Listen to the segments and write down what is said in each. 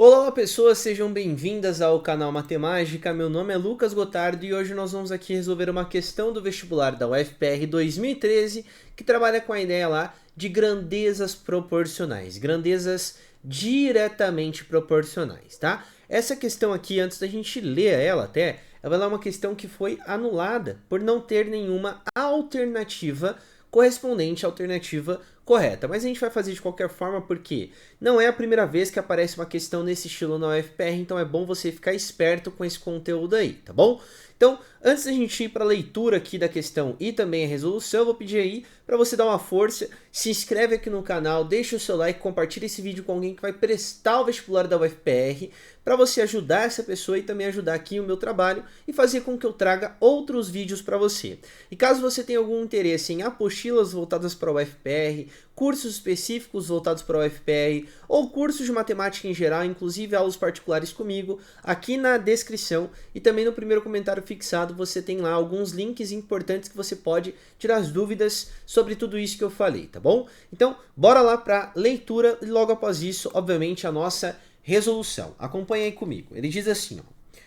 Olá pessoas, sejam bem-vindas ao canal Matemática. Meu nome é Lucas Gotardo e hoje nós vamos aqui resolver uma questão do vestibular da UFPR 2013 que trabalha com a ideia lá de grandezas proporcionais, grandezas diretamente proporcionais, tá? Essa questão aqui, antes da gente ler ela até, ela é uma questão que foi anulada por não ter nenhuma alternativa correspondente à alternativa correta. Mas a gente vai fazer de qualquer forma porque não é a primeira vez que aparece uma questão nesse estilo na UFPR, então é bom você ficar esperto com esse conteúdo aí, tá bom? Então, antes da gente ir para a leitura aqui da questão e também a resolução, eu vou pedir aí para você dar uma força, se inscreve aqui no canal, deixa o seu like, compartilha esse vídeo com alguém que vai prestar o vestibular da UFPR, para você ajudar essa pessoa e também ajudar aqui o meu trabalho e fazer com que eu traga outros vídeos para você. E caso você tenha algum interesse em apostilas voltadas para a UFPR, cursos específicos voltados para a UFPR ou cursos de matemática em geral, inclusive aulas particulares comigo, aqui na descrição e também no primeiro comentário fixado você tem lá alguns links importantes que você pode tirar as dúvidas sobre tudo isso que eu falei, tá bom? Então, bora lá para leitura e logo após isso, obviamente, a nossa resolução. Acompanha aí comigo. Ele diz assim, ó.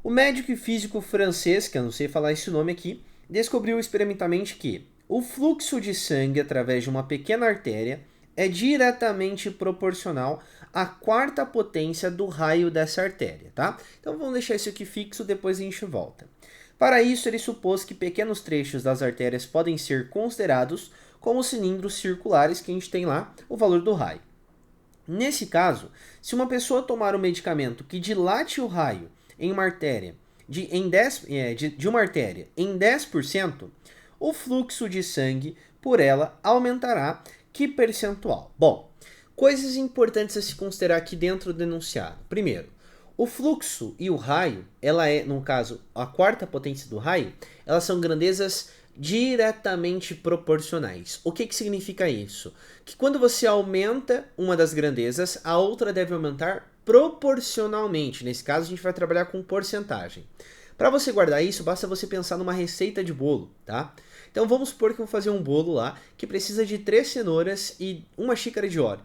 O médico e físico francês, que eu não sei falar esse nome aqui, descobriu experimentalmente que o fluxo de sangue através de uma pequena artéria é diretamente proporcional à quarta potência do raio dessa artéria, tá? Então vamos deixar isso aqui fixo, depois a gente volta. Para isso, ele supôs que pequenos trechos das artérias podem ser considerados como cilindros circulares que a gente tem lá, o valor do raio. Nesse caso, se uma pessoa tomar um medicamento que dilate o raio em uma artéria de uma artéria em 10%, o fluxo de sangue por ela aumentará que percentual? Bom, coisas importantes a se considerar aqui dentro do enunciado. Primeiro, o fluxo e o raio, ela é, no caso, a quarta potência do raio, elas são grandezas diretamente proporcionais. O que significa isso? Que quando você aumenta uma das grandezas, a outra deve aumentar proporcionalmente. Nesse caso, a gente vai trabalhar com porcentagem. Para você guardar isso, basta você pensar numa receita de bolo, tá? Então vamos supor que eu vou fazer um bolo lá que precisa de 3 cenouras e 1 xícara de óleo.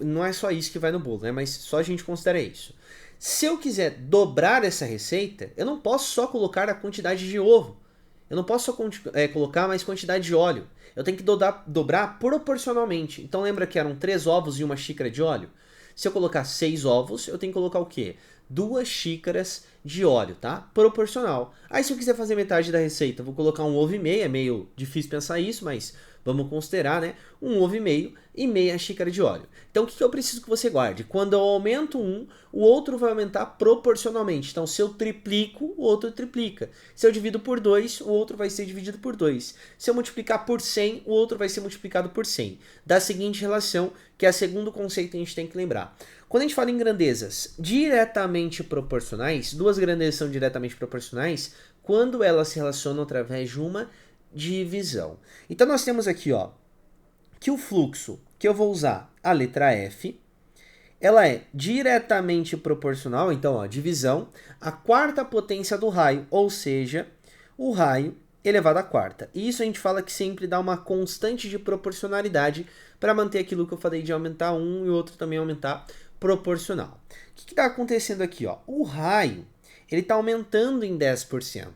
Não é só isso que vai no bolo, né? Mas só a gente considera isso. Se eu quiser dobrar essa receita, eu não posso só colocar a quantidade de ovo. Eu não posso só colocar mais quantidade de óleo. Eu tenho que dobrar proporcionalmente. Então lembra que eram 3 ovos e 1 xícara de óleo? Se eu colocar 6 ovos, eu tenho que colocar o quê? 2 xícaras de óleo, tá? Proporcional. Aí se eu quiser fazer metade da receita, eu vou colocar 1 ovo e meio. É meio difícil pensar isso, mas vamos considerar, né? 1 ovo e meia xícara de óleo. Então o que eu preciso que você guarde? Quando eu aumento um, o outro vai aumentar proporcionalmente. Então se eu triplico, o outro triplica. Se eu divido por 2, o outro vai ser dividido por 2. Se eu multiplicar por 100, o outro vai ser multiplicado por 100. Da seguinte relação, que é o segundo conceito que a gente tem que lembrar. Quando a gente fala em grandezas diretamente proporcionais, duas grandezas são diretamente proporcionais quando elas se relacionam através de uma divisão. Então nós temos aqui, ó, que o fluxo que eu vou usar a letra F, ela é diretamente proporcional, então, ó, divisão, à quarta potência do raio, ou seja, o raio elevado à quarta. E isso a gente fala que sempre dá uma constante de proporcionalidade para manter aquilo que eu falei de aumentar um e o outro também aumentar proporcional. O que está acontecendo aqui? Ó? O raio ele está aumentando em 10%.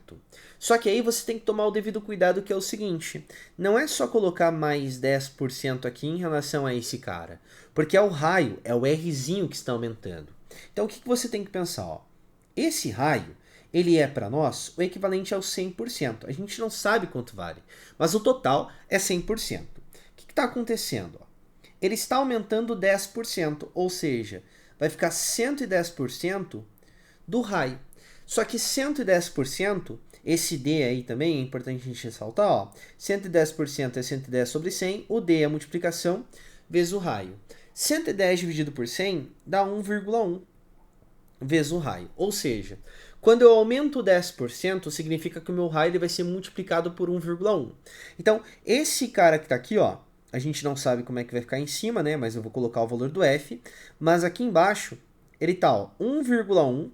Só que aí você tem que tomar o devido cuidado, que é o seguinte, não é só colocar mais 10% aqui em relação a esse cara, porque é o raio, é o Rzinho que está aumentando. Então o que você tem que pensar? Ó? Esse raio, ele é para nós o equivalente ao 100%. A gente não sabe quanto vale, mas o total é 100%. O que está acontecendo? Ó? Ele está aumentando 10%, ou seja, vai ficar 110% do raio. Só que 110%, esse D aí também é importante a gente ressaltar, ó, 110% é 110 sobre 100, o D é a multiplicação vezes o raio. 110 dividido por 100 dá 1,1 vezes o raio. Ou seja, quando eu aumento 10%, significa que o meu raio ele vai ser multiplicado por 1,1. Então, esse cara que está aqui, ó, a gente não sabe como é que vai ficar em cima, né? Mas eu vou colocar o valor do F. Mas aqui embaixo, ele está 1,1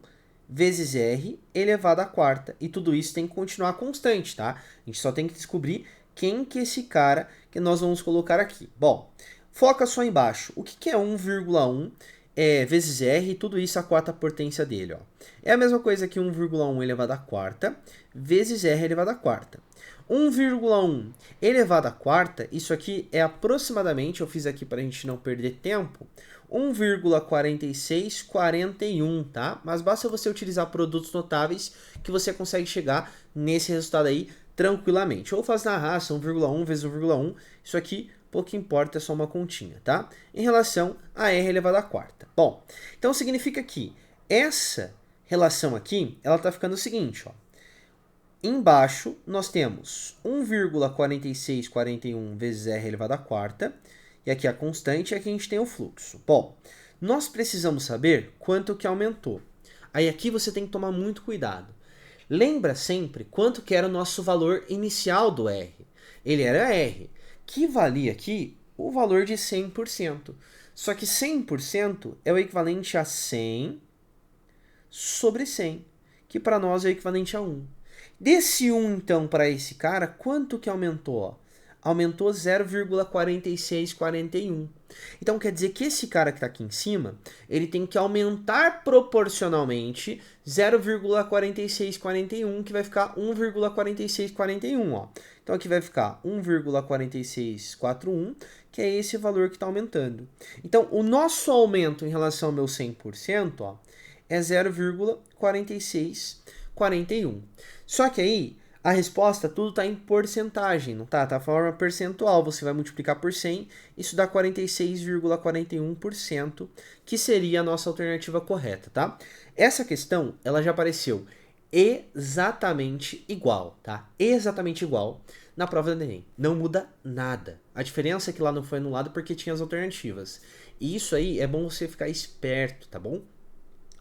vezes R elevado à quarta. E tudo isso tem que continuar constante, tá? A gente só tem que descobrir quem que é esse cara que nós vamos colocar aqui. Bom, foca só embaixo. O que é 1,1 vezes R, tudo isso a quarta potência dele. Ó. É a mesma coisa que 1,1 elevado à quarta vezes R elevado à quarta. 1,1 elevado à quarta, isso aqui é aproximadamente, eu fiz aqui para a gente não perder tempo, 1,4641, tá? Mas basta você utilizar produtos notáveis que você consegue chegar nesse resultado aí tranquilamente. Ou faz na raça 1,1 vezes 1,1, isso aqui pouco importa, é só uma continha, tá? Em relação a R elevado à quarta. Bom, então significa que essa relação aqui, ela tá ficando o seguinte, ó. Embaixo, nós temos 1,4641 vezes R elevado à quarta, e aqui a constante, e aqui a gente tem o fluxo. Bom, nós precisamos saber quanto que aumentou. Aí aqui você tem que tomar muito cuidado. Lembra sempre quanto que era o nosso valor inicial do R. Ele era R, que valia aqui o valor de 100%. Só que 100% é o equivalente a 100 sobre 100, que para nós é o equivalente a 1. Desse 1, então, para esse cara, quanto que aumentou? Ó? Aumentou 0,4641. Então, quer dizer que esse cara que está aqui em cima, ele tem que aumentar proporcionalmente 0,4641, que vai ficar 1,4641. Ó. Então, aqui vai ficar 1,4641, que é esse valor que está aumentando. Então, o nosso aumento em relação ao meu 100%, ó, é 0,4641. Só que aí, a resposta, tudo está em porcentagem, não tá? Tá a forma percentual, você vai multiplicar por 100, isso dá 46,41%, que seria a nossa alternativa correta, tá? Essa questão, ela já apareceu exatamente igual, tá? Exatamente igual na prova do Enem. Não muda nada. A diferença é que lá não foi anulado porque tinha as alternativas. E isso aí é bom você ficar esperto, tá bom?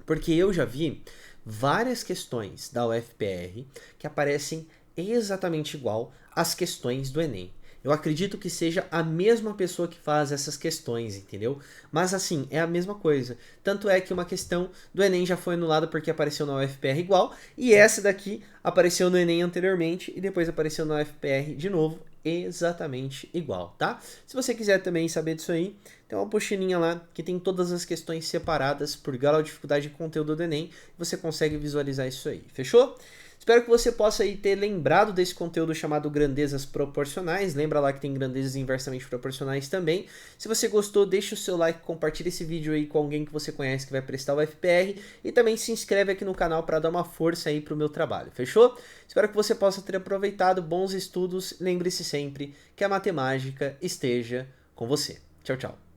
Porque eu já vi várias questões da UFPR que aparecem exatamente igual às questões do Enem. Eu acredito que seja a mesma pessoa que faz essas questões, entendeu? Mas assim, é a mesma coisa. Tanto é que uma questão do Enem já foi anulada porque apareceu na UFPR igual, e essa daqui apareceu no Enem anteriormente e depois apareceu na UFPR de novo, exatamente igual, tá? Se você quiser também saber disso aí, tem uma postilinha lá que tem todas as questões separadas por grau de dificuldade de conteúdo do Enem, você consegue visualizar isso aí, fechou? Espero que você possa aí ter lembrado desse conteúdo chamado grandezas proporcionais. Lembra lá que tem grandezas inversamente proporcionais também. Se você gostou, deixa o seu like, compartilha esse vídeo aí com alguém que você conhece que vai prestar o FPR e também se inscreve aqui no canal para dar uma força aí pro meu trabalho, fechou? Espero que você possa ter aproveitado, bons estudos. Lembre-se sempre que a matemática esteja com você. Tchau, tchau.